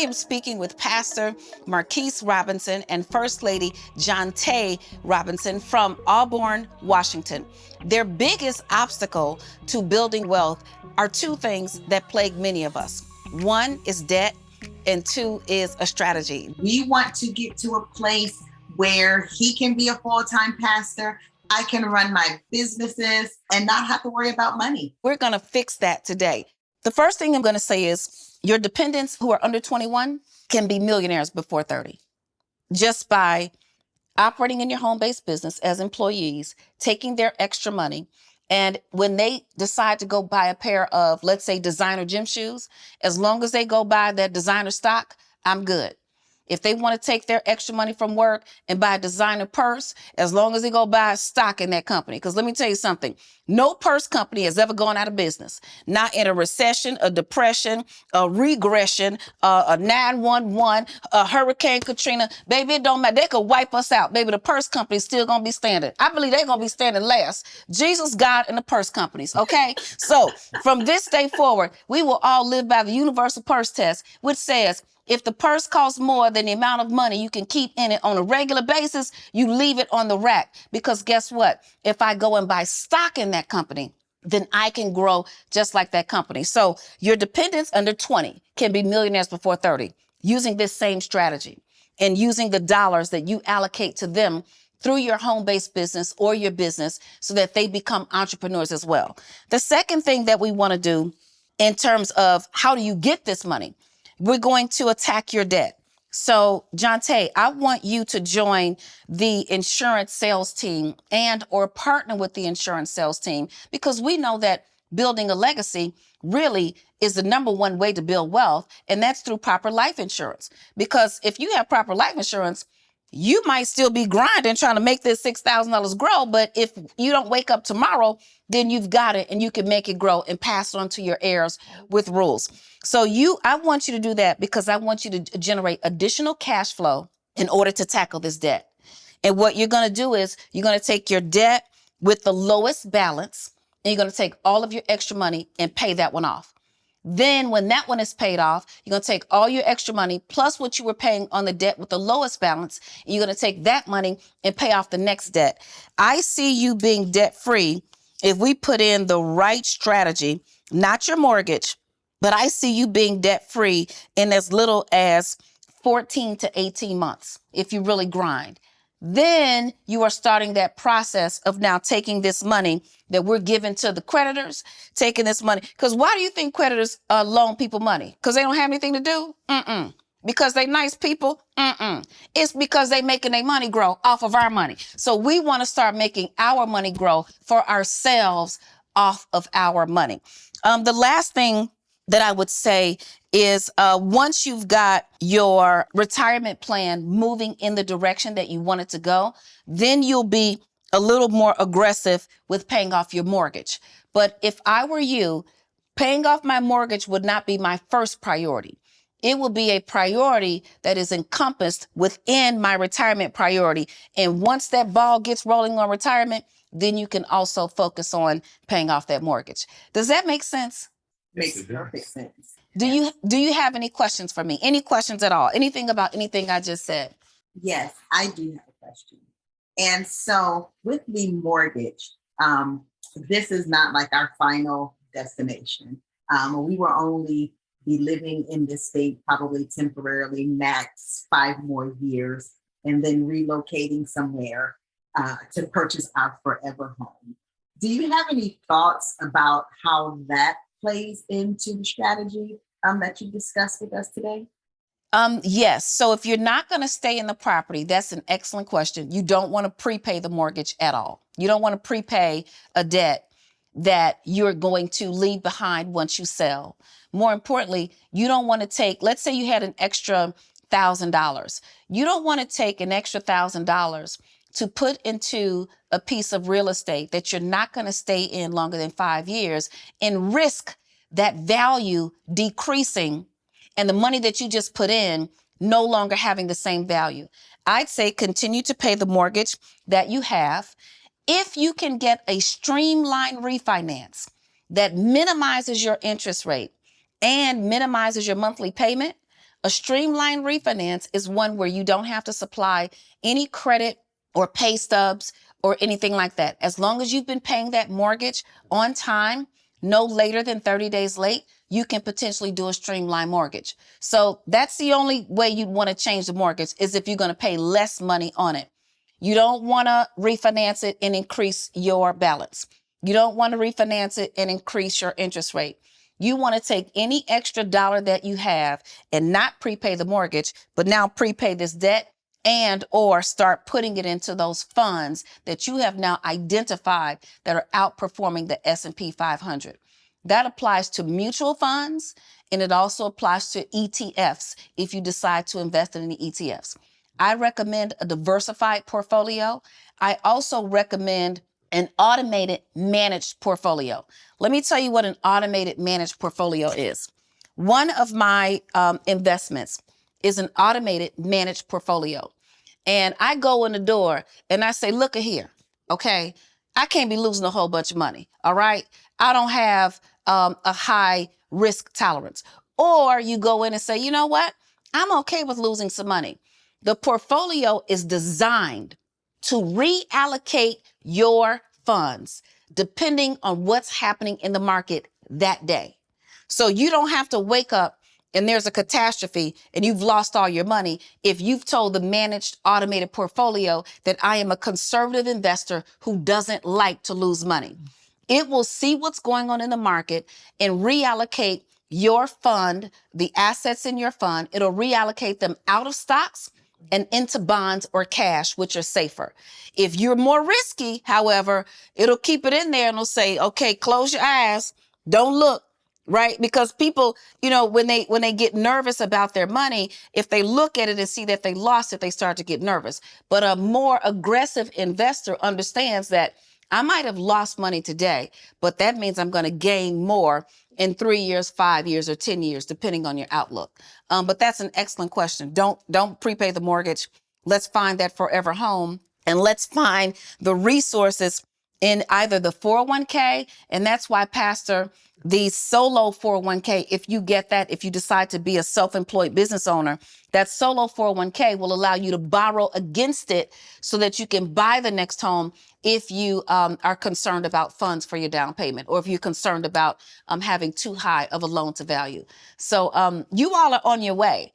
am speaking with Pastor Marquise Robinson and First Lady Jonte Robinson from Auburn, Washington. Their biggest obstacle to building wealth are two things that plague many of us. One is debt, and two is a strategy. We want to get to a place where he can be a full-time pastor, I can run my businesses and not have to worry about money. We're going to fix that today. The first thing I'm going to say is your dependents who are under 21 can be millionaires before 30 just by operating in your home-based business as employees, taking their extra money. And when they decide to go buy a pair of, let's say, designer gym shoes, as long as they go buy that designer stock, I'm good. If they want to take their extra money from work and buy a designer purse, as long as they go buy stock in that company. Because let me tell you something, no purse company has ever gone out of business. Not in a recession, a depression, a regression, a 911, a Hurricane Katrina. Baby, it don't matter. They could wipe us out. Baby, the purse company's still going to be standing. I believe they're going to be standing last. Jesus, God, and the purse companies, okay? So from this day forward, we will all live by the universal purse test, which says, if the purse costs more than the amount of money you can keep in it on a regular basis, you leave it on the rack. Because guess what? If I go and buy stock in that company, then I can grow just like that company. So your dependents under 20 can be millionaires before 30 using this same strategy and using the dollars that you allocate to them through your home-based business or your business so that they become entrepreneurs as well. The second thing that we want to do in terms of how do you get this money, we're going to attack your debt. So, Jonte, I want you to join the insurance sales team and or partner with the insurance sales team because we know that building a legacy really is the number one way to build wealth, and that's through proper life insurance. Because if you have proper life insurance, you might still be grinding trying to make this $6,000 grow, but if you don't wake up tomorrow, then you've got it and you can make it grow and pass it on to your heirs with rules. So I want you to do that because I want you to generate additional cash flow in order to tackle this debt. And what you're going to do is you're going to take your debt with the lowest balance and you're going to take all of your extra money and pay that one off. Then when that one is paid off, you're going to take all your extra money plus what you were paying on the debt with the lowest balance. And you're going to take that money and pay off the next debt. I see you being debt free if we put in the right strategy, not your mortgage, but I see you being debt free in as little as 14 to 18 months if you really grind. Then you are starting that process of now taking this money that we're giving to the creditors, taking this money. Because why do you think creditors loan people money? Because they don't have anything to do? Because they nice people? It's because they making their money grow off of our money. So we want to start making our money grow for ourselves off of our money. The last thing that I would say is once you've got your retirement plan moving in the direction that you want it to go, then you'll be a little more aggressive with paying off your mortgage. But if I were you, paying off my mortgage would not be my first priority. It will be a priority that is encompassed within my retirement priority. And once that ball gets rolling on retirement, then you can also focus on paying off that mortgage. Does that make sense? Makes perfect sense. Do you have any questions for me? Any questions at all? Anything about anything I just said? Yes, I do have a question. And so with the mortgage, this is not like our final destination. We will only be living in this state probably temporarily, max 5 more years, and then relocating somewhere to purchase our forever home. Do you have any thoughts about how that plays into the strategy that you discussed with us today? Yes. So if you're not going to stay in the property, that's an excellent question. You don't want to prepay the mortgage at all. You don't want to prepay a debt that you're going to leave behind once you sell. More importantly, you don't want to take, let's say you had an extra $1,000. You don't want to take an extra $1,000 to put into a piece of real estate that you're not going to stay in longer than 5 years and risk that value decreasing and the money that you just put in no longer having the same value. I'd say continue to pay the mortgage that you have. If you can get a streamlined refinance that minimizes your interest rate and minimizes your monthly payment, A streamlined refinance is one where you don't have to supply any credit or pay stubs or anything like that. As long as you've been paying that mortgage on time, no later than 30 days late, you can potentially do a streamlined mortgage. So that's the only way you'd want to change the mortgage, is if you're going to pay less money on it. You don't want to refinance it and increase your balance. You don't want to refinance it and increase your interest rate. You want to take any extra dollar that you have and not prepay the mortgage, but now prepay this debt and or start putting it into those funds that you have now identified that are outperforming the S&P 500. That applies to mutual funds, and it also applies to ETFs if you decide to invest in any ETFs. I recommend a diversified portfolio. I also recommend an automated managed portfolio. Let me tell you what an automated managed portfolio is. One of my investments is an automated managed portfolio. And I go in the door and I say, look at here, okay? I can't be losing a whole bunch of money, all right? I don't have a high risk tolerance. Or you go in and say, you know what? I'm okay with losing some money. The portfolio is designed to reallocate your funds depending on what's happening in the market that day. So you don't have to wake up and there's a catastrophe and you've lost all your money if you've told the managed automated portfolio that I am a conservative investor who doesn't like to lose money. It will see what's going on in the market and reallocate your fund, the assets in your fund. It'll reallocate them out of stocks and into bonds or cash, which are safer. If you're more risky, however, it'll keep it in there and it'll say, okay, close your eyes, don't look. Right? Because people, when they get nervous about their money, if they look at it and see that they lost it, they start to get nervous. But a more aggressive investor understands that I might have lost money today, but that means I'm going to gain more in 3 years, 5 years, or 10 years, depending on your outlook. But that's an excellent question. Don't prepay the mortgage. Let's find that forever home, and let's find the resources in either the 401k, and that's why, Pastor, the solo 401k, if you get that, if you decide to be a self-employed business owner, that solo 401k will allow you to borrow against it so that you can buy the next home if you are concerned about funds for your down payment, or if you're concerned about having too high of a loan to value. So you all are on your way.